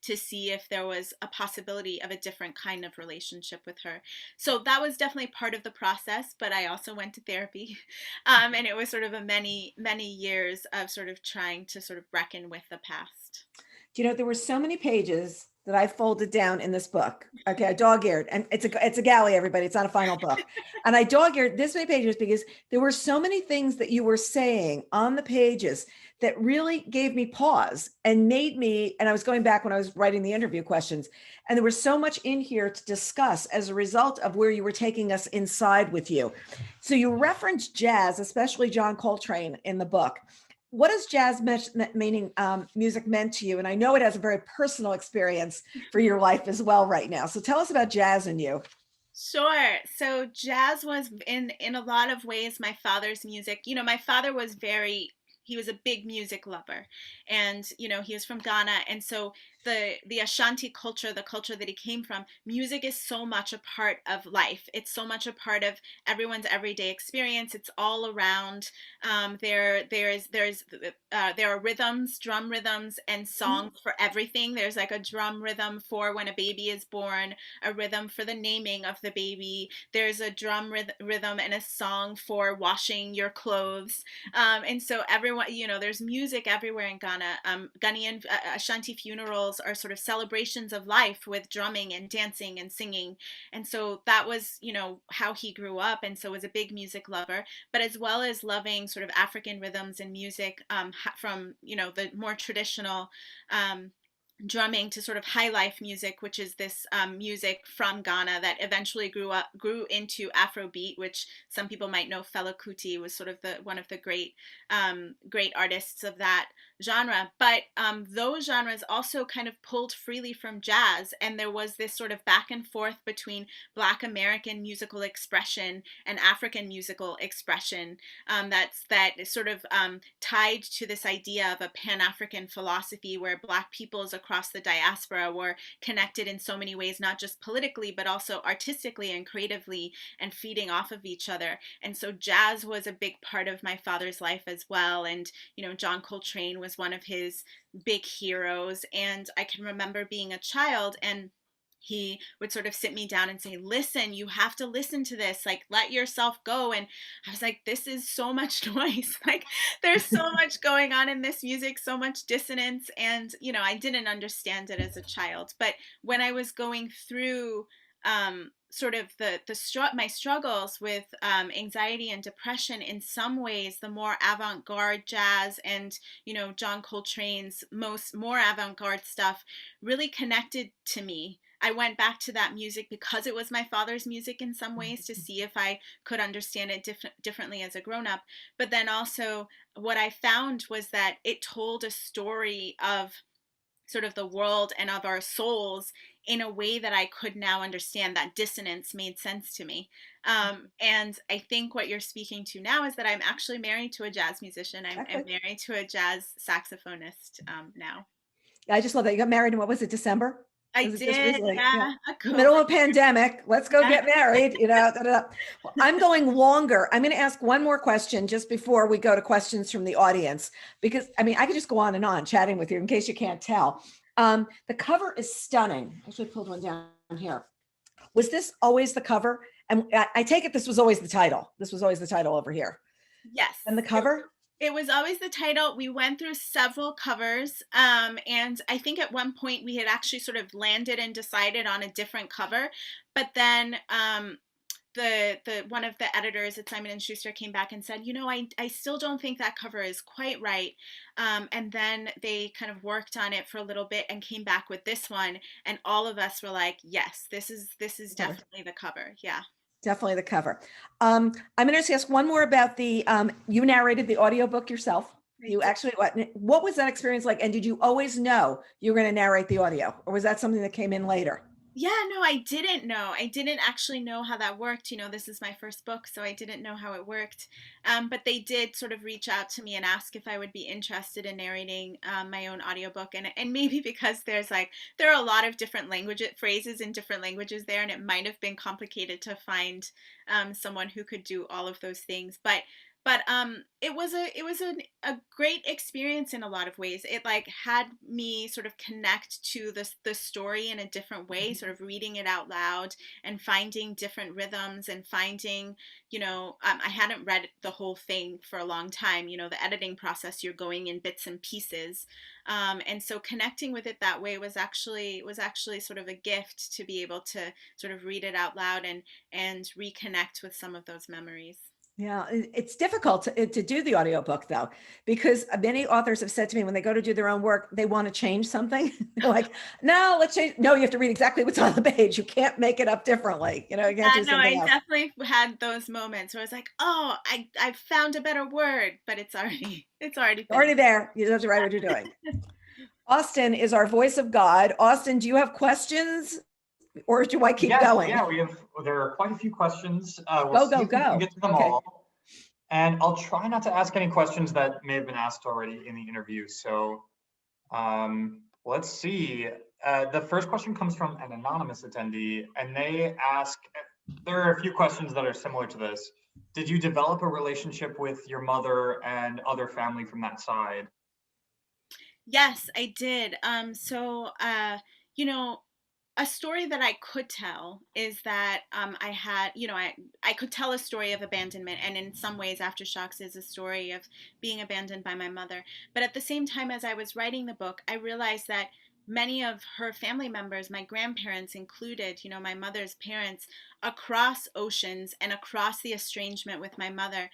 To see if there was a possibility of a different kind of relationship with her. So that was definitely part of the process, but I also went to therapy. And it was sort of a many, many years of sort of trying to sort of reckon with the past. Do you know, there were so many pages that I folded down in this book. Okay, I dog-eared, and it's a galley, everybody. It's not a final book. And I dog-eared this many pages because there were so many things that you were saying on the pages that really gave me pause and made me, and I was going back when I was writing the interview questions, and there was so much in here to discuss as a result of where you were taking us inside with you. So you referenced jazz, especially John Coltrane in the book. What does jazz meaning music meant to you? And I know it has a very personal experience for your life as well right now. So tell us about jazz and you. Sure. So jazz was in a lot of ways my father's music. My father was very, he was a big music lover, and he was from Ghana, and so the Ashanti culture, the culture that he came from, music is so much a part of life. It's so much a part of everyone's everyday experience. It's all around. There are rhythms, drum rhythms, and Mhm. songs for everything. There's like a drum rhythm for when a baby is born, a rhythm for the naming of the baby. There's a drum rhythm and a song for washing your clothes. And so everyone, there's music everywhere in Ghana. Ghanaian Ashanti funerals are sort of celebrations of life with drumming and dancing and singing. And so that was, how he grew up. And so was a big music lover, but as well as loving sort of African rhythms and music, from, the more traditional, um, drumming, to sort of high life music, which is this music from Ghana that eventually grew into Afrobeat, which some people might know. Fela Kuti was sort of one of the great artists of that genre. But those genres also kind of pulled freely from jazz, and there was this sort of back and forth between Black American musical expression and African musical expression, that is sort of tied to this idea of a Pan-African philosophy where Black peoples across the diaspora were connected in so many ways, not just politically, but also artistically and creatively, and feeding off of each other. And so jazz was a big part of my father's life as well. And, John Coltrane was one of his big heroes. And I can remember being a child, and he would sort of sit me down and say, listen, you have to listen to this, like, let yourself go. And I was like, this is so much noise. Like, there's so much going on in this music, so much dissonance. And, I didn't understand it as a child. But when I was going through sort of my struggles with anxiety and depression, in some ways the more avant-garde jazz and John Coltrane's more avant-garde stuff really connected to me. I went back to that music because it was my father's music in some ways, to see if I could understand it differently as a grown-up. But then also what I found was that it told a story of sort of the world and of our souls in a way that I could now understand. That dissonance made sense to me. And I think what you're speaking to now is that I'm actually married to a jazz musician. I'm married to a jazz saxophonist now. I just love that you got married in, what was it, December? I Was it just did, recently? yeah. Middle of a pandemic. Let's go get married. Da, da, da. Well, I'm going longer. I'm going to ask one more question just before we go to questions from the audience, because I mean, I could just go on and on chatting with you in case you can't tell. The cover is stunning. I actually pulled one down here. Was this always the cover? And I take it this was always the title. This was always the title over here. Yes. And the cover? It was always the title. We went through several covers, and I think at one point we had actually sort of landed and decided on a different cover, but then the one of the editors at Simon & Schuster came back and said, I still don't think that cover is quite right. And then they kind of worked on it for a little bit and came back with this one, and all of us were like, yes, this is definitely the cover. Yeah. Definitely the cover. I'm going to just ask one more about the, you narrated the audiobook yourself. You actually, what was that experience like? And did you always know you were going to narrate the audio, or was that something that came in later? Yeah, no, I didn't know. I didn't actually know how that worked. This is my first book, so I didn't know how it worked. But they did sort of reach out to me and ask if I would be interested in narrating my own audiobook. And maybe because there are a lot of different phrases in different languages there, and it might have been complicated to find someone who could do all of those things. But it was a great experience in a lot of ways. It had me sort of connect to the story in a different way, sort of reading it out loud and finding different rhythms and finding, I hadn't read the whole thing for a long time. The editing process, you're going in bits and pieces. And so connecting with it that way was actually sort of a gift, to be able to sort of read it out loud and reconnect with some of those memories. Yeah, it's difficult to do the audiobook though, because many authors have said to me when they go to do their own work, they want to change something. They're like, no, let's change. No, you have to read exactly what's on the page. You can't make it up differently. You can't do something else. Definitely had those moments where I was like, oh, I found a better word, but it's already there. You don't have to write what you're doing. Austin is our voice of God. Austin, do you have questions? Or do I keep going? Yeah, there are quite a few questions. We'll see if we can get to them all. And I'll try not to ask any questions that may have been asked already in the interview. So let's see. The first question comes from an anonymous attendee, and they ask, there are a few questions that are similar to this. Did you develop a relationship with your mother and other family from that side? Yes, I did. A story that I could tell is that I could tell a story of abandonment, and in some ways Aftershocks is a story of being abandoned by my mother. But at the same time, as I was writing the book, I realized that many of her family members, my grandparents included, my mother's parents, across oceans and across the estrangement with my mother,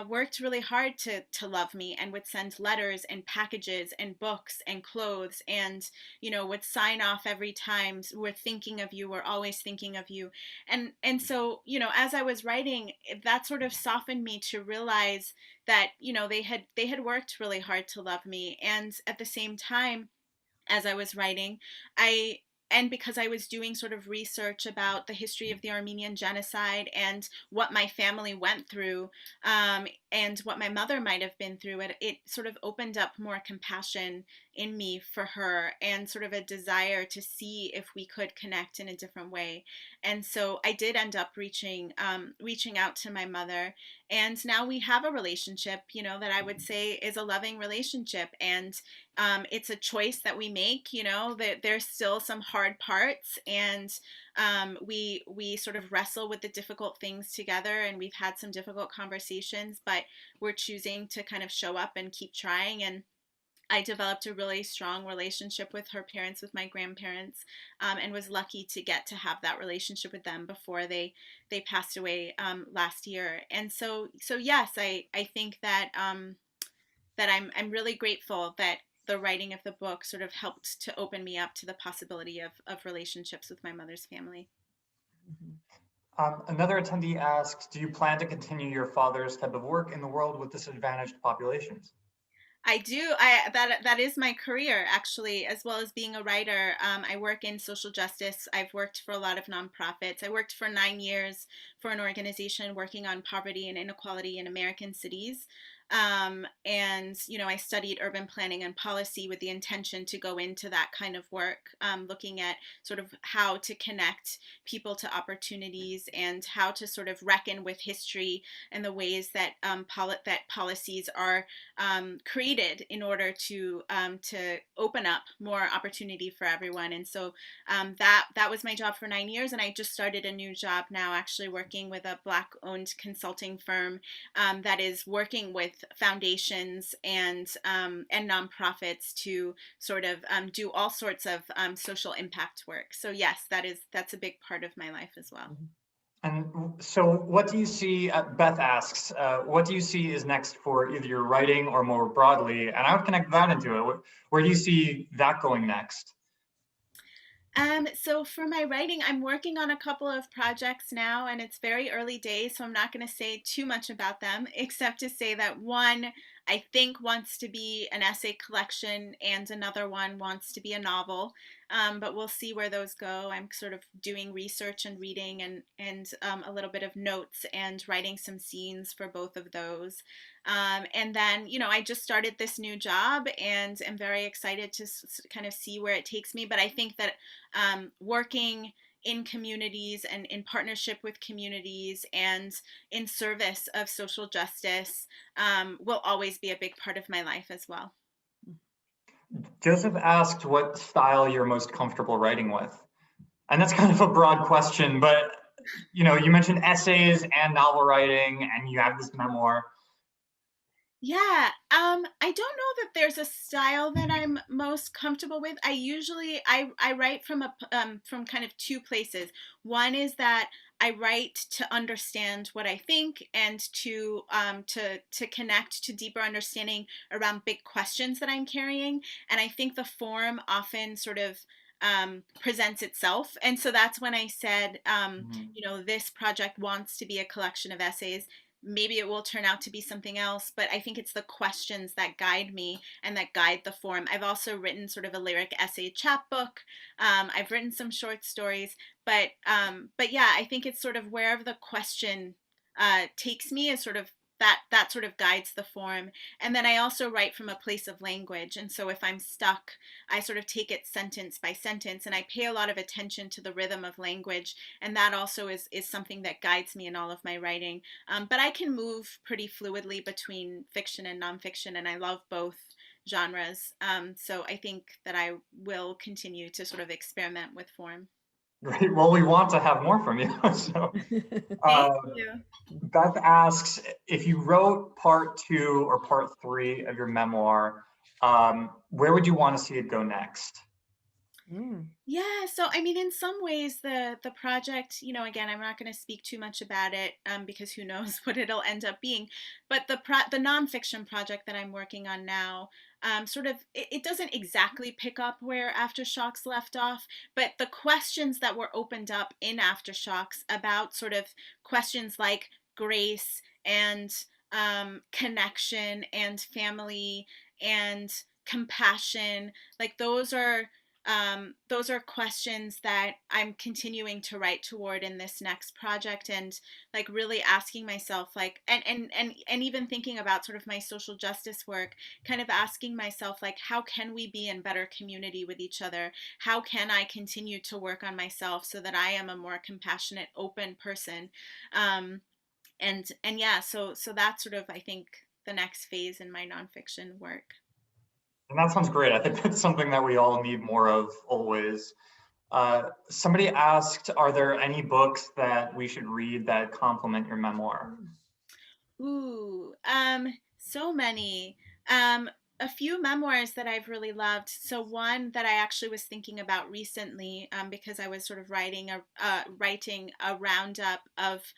worked really hard to love me, and would send letters and packages and books and clothes, and would sign off every time, we're thinking of you, we're always thinking of you. And so as I was writing, that sort of softened me to realize that they had worked really hard to love me. And at the same time, as I was writing, and because I was doing sort of research about the history of the Armenian genocide and what my family went through, and what my mother might have been through, it sort of opened up more compassion in me for her, and sort of a desire to see if we could connect in a different way. And so I did end up reaching out to my mother, and now we have a relationship, that I would say is a loving relationship. And it's a choice that we make, that there's still some hard parts, and we sort of wrestle with the difficult things together, and we've had some difficult conversations, but we're choosing to kind of show up and keep trying. And I developed a really strong relationship with her parents, with my grandparents, and was lucky to get to have that relationship with them before they passed away last year. And so yes, I think that that I'm really grateful that the writing of the book sort of helped to open me up to the possibility of relationships with my mother's family. Another attendee asks, do you plan to continue your father's type of work in the world with disadvantaged populations? I do. That is my career, actually, as well as being a writer. I work in social justice. I've worked for a lot of nonprofits. I worked for 9 years for an organization working on poverty and inequality in American cities. And I studied urban planning and policy with the intention to go into that kind of work, looking at sort of how to connect people to opportunities and how to sort of reckon with history and the ways that that policies are created in order to open up more opportunity for everyone. And so that was my job for 9 years, and I just started a new job now, actually working with a Black-owned consulting firm that is working with foundations and nonprofits to sort of do all sorts of social impact work. So yes, that's a big part of my life as well. And so what do you see, Beth asks, what do you see is next for either your writing or more broadly? And I would connect that into it. Where do you see that going next? So for my writing, I'm working on a couple of projects now, and it's very early days, so I'm not going to say too much about them, except to say that one, I think, wants to be an essay collection, and another one wants to be a novel. But we'll see where those go. I'm sort of doing research and reading and a little bit of notes and writing some scenes for both of those. And then, I just started this new job and am very excited to kind of see where it takes me. But I think that working in communities and in partnership with communities and in service of social justice will always be a big part of my life as well. Joseph asked what style you're most comfortable writing with. And that's kind of a broad question, but you mentioned essays and novel writing, and you have this memoir. Yeah, I don't know that there's a style that I'm most comfortable with. I write from kind of two places. One is that I write to understand what I think and to connect to deeper understanding around big questions that I'm carrying. And I think the form often sort of presents itself. And so that's when I said, this project wants to be a collection of essays. Maybe it will turn out to be something else, but I think it's the questions that guide me and that guide the form. I've also written sort of a lyric essay chapbook. I've written some short stories, but yeah, I think it's sort of wherever the question takes me is sort of that sort of guides the form. And then I also write from a place of language. And so if I'm stuck, I sort of take it sentence by sentence, and I pay a lot of attention to the rhythm of language. And that also is something that guides me in all of my writing. But I can move pretty fluidly between fiction and nonfiction, and I love both genres. So I think that I will continue to sort of experiment with form. Great. Well, we want to have more from you. So, Thank you. Beth asks, if you wrote part 2 or part 3 of your memoir, where would you want to see it go next? Yeah, so I mean, in some ways, the project, again, I'm not going to speak too much about it because who knows what it'll end up being. But the nonfiction project that I'm working on now, sort of, it doesn't exactly pick up where Aftershocks left off, but the questions that were opened up in Aftershocks about sort of questions like grace and connection and family and compassion, like those are questions that I'm continuing to write toward in this next project, and like really asking myself, like, and even thinking about sort of my social justice work, kind of asking myself, like, how can we be in better community with each other? How can I continue to work on myself so that I am a more compassionate, open person? And yeah, so that's sort of, I think, the next phase in my nonfiction work. And that sounds great. I think that's something that we all need more of always. Somebody asked, are there any books that we should read that complement your memoir? Ooh, so many. a few memoirs that I've really loved. So one that I actually was thinking about recently, because I was sort of writing a roundup of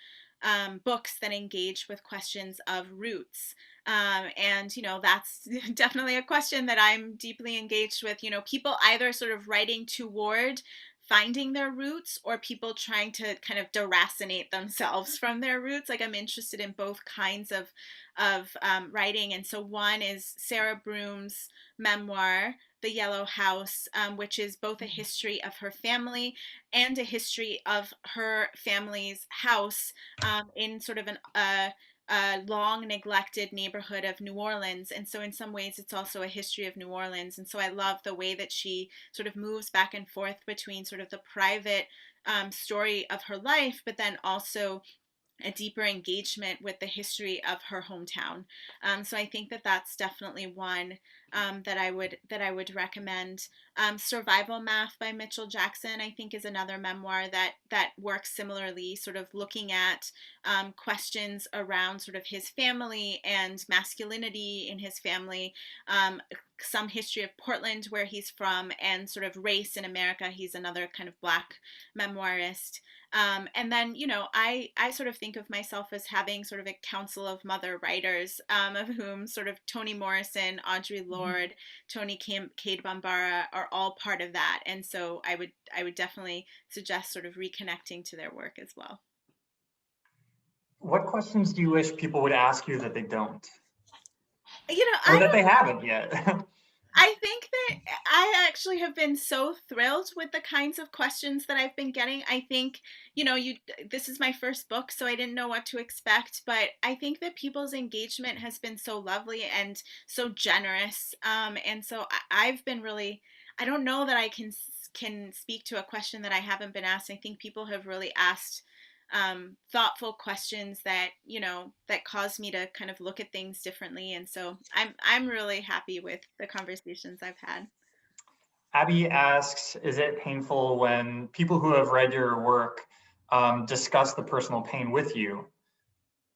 books that engage with questions of roots. And, that's definitely a question that I'm deeply engaged with. People either sort of writing toward finding their roots or people trying to kind of deracinate themselves from their roots. Like I'm interested in both kinds of writing. And so one is Sarah Broom's memoir, The Yellow House, which is both a history of her family and a history of her family's house in sort of a long neglected neighborhood of New Orleans. And so in some ways it's also a history of New Orleans. And so I love the way that she sort of moves back and forth between sort of the private story of her life, but then also a deeper engagement with the history of her hometown. So I think that that's definitely one that I would recommend. Survival Math by Mitchell Jackson, I think, is another memoir that works similarly, sort of looking at questions around sort of his family and masculinity in his family, some history of Portland, where he's from, and sort of race in America. He's another kind of Black memoirist. And then, I sort of think of myself as having sort of a council of mother writers, of whom sort of Toni Morrison, Audre Lorde, Toni Cade Bambara are all part of that. And so I would definitely suggest sort of reconnecting to their work as well. What questions do you wish people would ask you that they don't? Or that they haven't yet? I think that I actually have been so thrilled with the kinds of questions that I've been getting. I think, this is my first book, so I didn't know what to expect, but I think that people's engagement has been so lovely and so generous. And so I've been really, I don't know that I can speak to a question that I haven't been asked. I think people have really asked thoughtful questions that that cause me to kind of look at things differently, and so I'm really happy with the conversations I've had. Abby asks, is it painful when people who have read your work discuss the personal pain with you?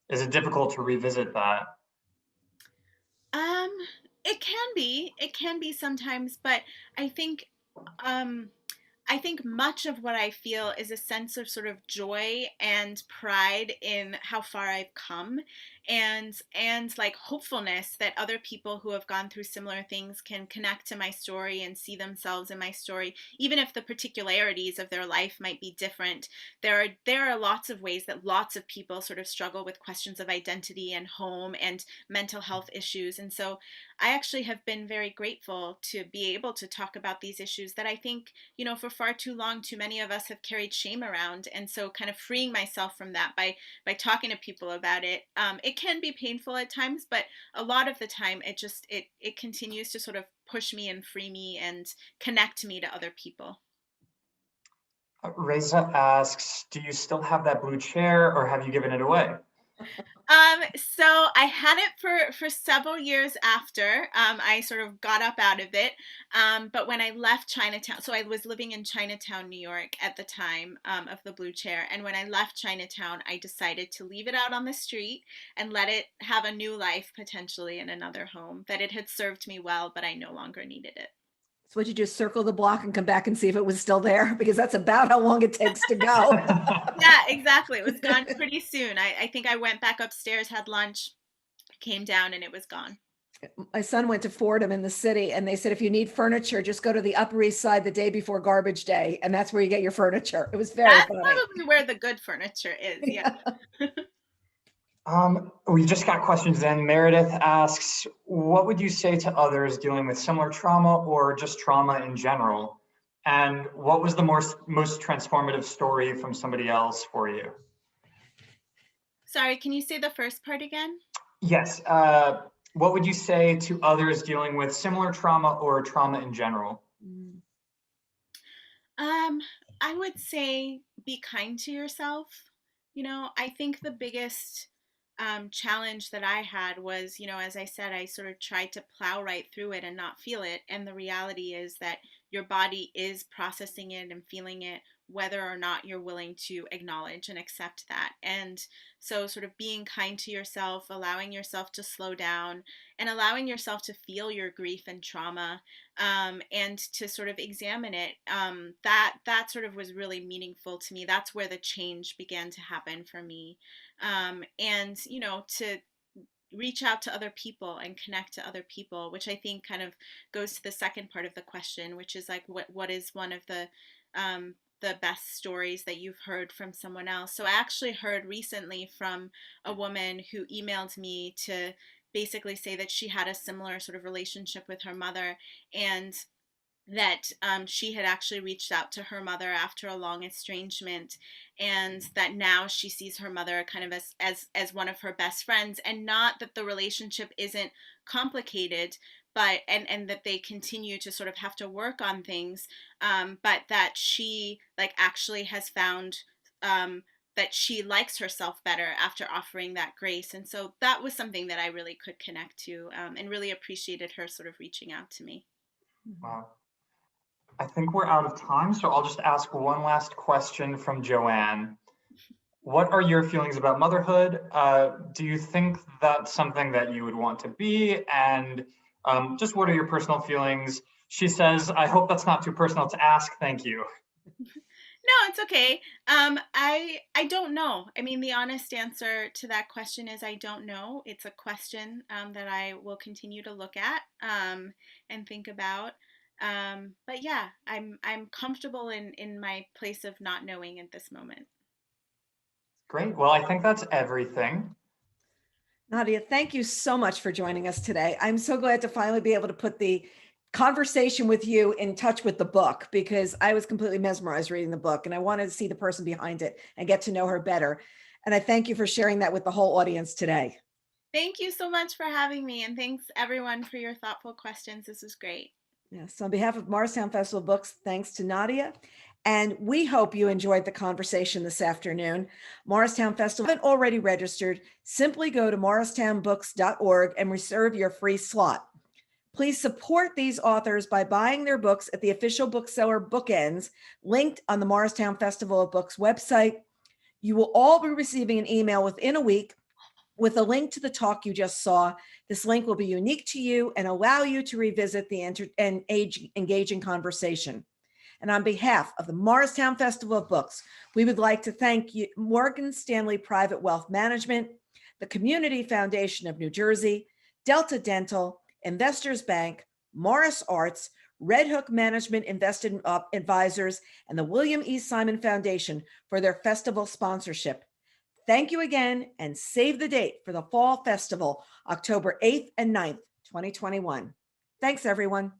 Is it difficult to revisit that? It can be sometimes, but I think um I think much of what I feel is a sense of sort of joy and pride in how far I've come, and like hopefulness that other people who have gone through similar things can connect to my story and see themselves in my story, even if the particularities of their life might be different. There are lots of ways that lots of people sort of struggle with questions of identity and home and mental health issues. And so I actually have been very grateful to be able to talk about these issues that I think, for far too long, too many of us have carried shame around. And so kind of freeing myself from that by talking to people about it, it can be painful at times, but a lot of the time it continues to sort of push me and free me and connect me to other people. Reza asks, do you still have that blue chair or have you given it away? So I had it for several years after I sort of got up out of it. But when I left Chinatown, so I was living in Chinatown, New York at the time of the blue chair. And when I left Chinatown, I decided to leave it out on the street and let it have a new life potentially in another home, that it had served me well, but I no longer needed it. So would you just circle the block and come back and see if it was still there? Because that's about how long it takes to go. Yeah, exactly. It was gone pretty soon. I think I went back upstairs, had lunch, came down, and it was gone. My son went to Fordham in the city, and they said, if you need furniture, just go to the Upper East Side the day before garbage day. And that's where you get your furniture. It was very funny. That's probably where the good furniture is. Yeah. We just got questions in. Meredith asks, what would you say to others dealing with similar trauma or just trauma in general? And what was the most transformative story from somebody else for you? Sorry, can you say the first part again? Yes. What would you say to others dealing with similar trauma or trauma in general? I would say be kind to yourself. I think the biggest challenge that I had was, as I said, I sort of tried to plow right through it and not feel it. And the reality is that your body is processing it and feeling it whether or not you're willing to acknowledge and accept that. And so sort of being kind to yourself, allowing yourself to slow down, and allowing yourself to feel your grief and trauma, and to sort of examine it, that sort of was really meaningful to me. That's where the change began to happen for me. And, you know, to reach out to other people and connect to other people, which I think kind of goes to the second part of the question, which is like, what is one of the best stories that you've heard from someone else? So I actually heard recently from a woman who emailed me to basically say that she had a similar sort of relationship with her mother, and that she had actually reached out to her mother after a long estrangement, and that now she sees her mother kind of as one of her best friends, and not that the relationship isn't complicated, but and that they continue to sort of have to work on things, but that she like actually has found that she likes herself better after offering that grace. And so that was something that I really could connect to, and really appreciated her sort of reaching out to me. Wow. I think we're out of time, so I'll just ask one last question from Joanne. What are your feelings about motherhood? Do you think that's something that you would want to be? And just what are your personal feelings? She says, I hope that's not too personal to ask. Thank you. No, it's okay. I don't know. I mean, the honest answer to that question is I don't know. It's a question that I will continue to look at and think about. But yeah, I'm comfortable in my place of not knowing at this moment. Great. Well, I think that's everything. Nadia, thank you so much for joining us today. I'm so glad to finally be able to put the conversation with you in touch with the book, because I was completely mesmerized reading the book and I wanted to see the person behind it and get to know her better. And I thank you for sharing that with the whole audience today. Thank you so much for having me, and thanks everyone for your thoughtful questions. This was great. Yes, on behalf of Morristown Festival of Books, thanks to Nadia. And we hope you enjoyed the conversation this afternoon. Morristown Festival, if you haven't already registered, simply go to morristownbooks.org and reserve your free slot. Please support these authors by buying their books at the official bookseller Bookends, linked on the Morristown Festival of Books website. You will all be receiving an email within a week with a link to the talk you just saw. This link will be unique to you and allow you to revisit the engaging conversation. And on behalf of the Morristown Festival of Books, we would like to thank you, Morgan Stanley Private Wealth Management, the Community Foundation of New Jersey, Delta Dental, Investors Bank, Morris Arts, Red Hook Management Investment Advisors, and the William E. Simon Foundation for their festival sponsorship. Thank you again, and save the date for the Fall Festival, October 8th and 9th, 2021. Thanks, everyone.